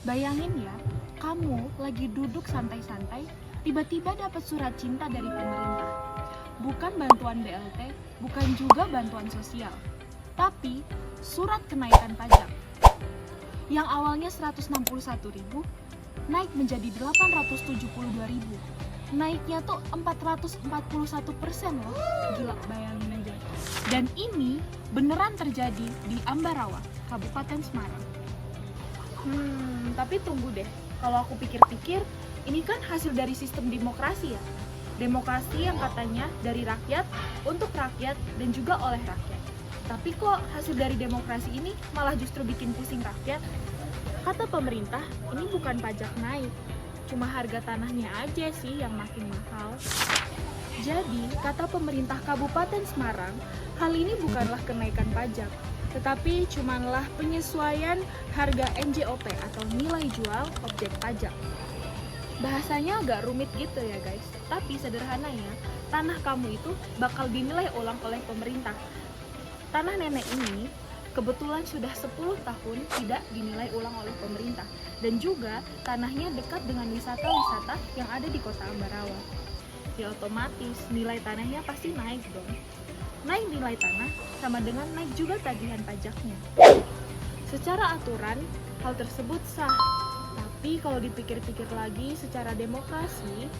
Bayangin ya, kamu lagi duduk santai-santai, tiba-tiba dapat surat cinta dari pemerintah. Bukan bantuan BLT, bukan juga bantuan sosial, tapi surat kenaikan pajak. Yang awalnya 161.000 naik menjadi 872.000. Naiknya tuh 441% loh. Gila, bayangin aja. Dan ini beneran terjadi di Ambarawa, Kabupaten Semarang. Tapi tunggu deh. Kalau aku pikir-pikir, ini kan hasil dari sistem demokrasi ya. Demokrasi yang katanya dari rakyat, untuk rakyat, dan juga oleh rakyat. Tapi kok hasil dari demokrasi ini malah justru bikin pusing rakyat? Kata pemerintah, ini bukan pajak naik, cuma harga tanahnya aja sih yang makin mahal. Jadi, kata pemerintah Kabupaten Semarang, hal ini bukanlah kenaikan pajak, tetapi cumanlah penyesuaian harga NJOP atau nilai jual objek pajak. Bahasanya agak rumit gitu ya guys, tapi sederhananya, tanah kamu itu bakal dinilai ulang oleh pemerintah. Tanah nenek ini kebetulan sudah 10 tahun tidak dinilai ulang oleh pemerintah, dan juga tanahnya dekat dengan wisata-wisata yang ada di kota Ambarawa. Ya otomatis nilai tanahnya pasti naik dong. Naik nilai tanah sama dengan naik juga tagihan pajaknya. Secara aturan, hal tersebut sah. Tapi kalau dipikir-pikir lagi secara demokrasi,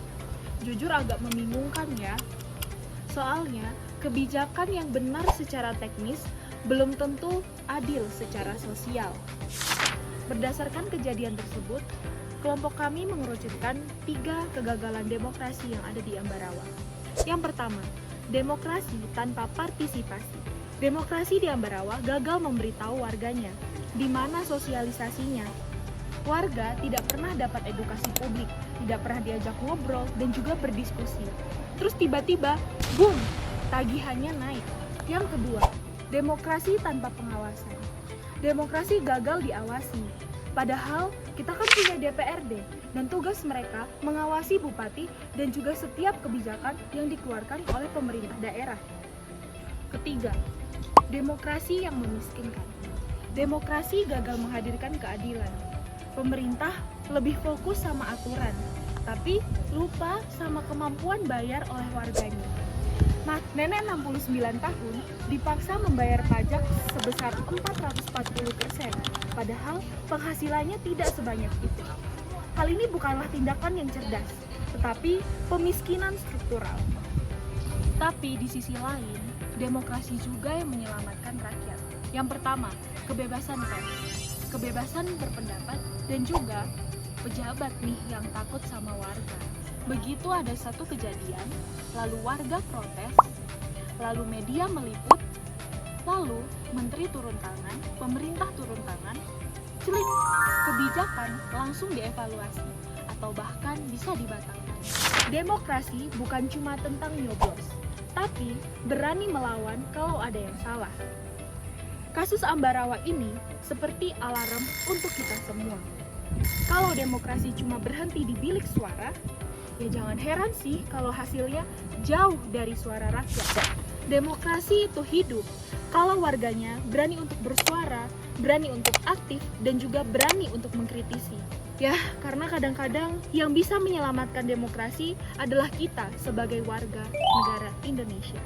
jujur agak membingungkan ya. Soalnya, kebijakan yang benar secara teknis belum tentu adil secara sosial. Berdasarkan kejadian tersebut, kelompok kami mengerucutkan 3 kegagalan demokrasi yang ada di Ambarawa. Yang pertama, demokrasi tanpa partisipasi. Demokrasi di Ambarawa gagal memberitahu warganya di mana sosialisasinya. Warga tidak pernah dapat edukasi publik, tidak pernah diajak ngobrol dan juga berdiskusi. Terus tiba-tiba, boom, tagihannya naik. Yang kedua, demokrasi tanpa pengawasan. Demokrasi gagal diawasi. Padahal kita kan punya DPRD dan tugas mereka mengawasi bupati dan juga setiap kebijakan yang dikeluarkan oleh pemerintah daerah. Ketiga, demokrasi yang memiskinkan. Demokrasi gagal menghadirkan keadilan. Pemerintah lebih fokus sama aturan, tapi lupa sama kemampuan bayar oleh warganya. Nah, nenek 69 tahun dipaksa membayar pajak sebesar 440%, padahal penghasilannya tidak sebanyak itu. Hal ini bukanlah tindakan yang cerdas, tetapi pemiskinan struktural. Tapi di sisi lain, demokrasi juga yang menyelamatkan rakyat. Yang pertama, kebebasan pers, kebebasan berpendapat, dan juga pejabat nih yang takut sama warga. Begitu ada satu kejadian, lalu warga protes, lalu media meliput, lalu menteri turun tangan, pemerintah turun tangan, celik, kebijakan langsung dievaluasi atau bahkan bisa dibatalkan. Demokrasi bukan cuma tentang nyoblos, tapi berani melawan kalau ada yang salah. Kasus Ambarawa ini seperti alarm untuk kita semua. Kalau demokrasi cuma berhenti di bilik suara, ya jangan heran sih kalau hasilnya jauh dari suara rakyat. Demokrasi itu hidup kalau warganya berani untuk bersuara, berani untuk aktif, dan juga berani untuk mengkritisi. Ya, karena kadang-kadang yang bisa menyelamatkan demokrasi adalah kita sebagai warga negara Indonesia.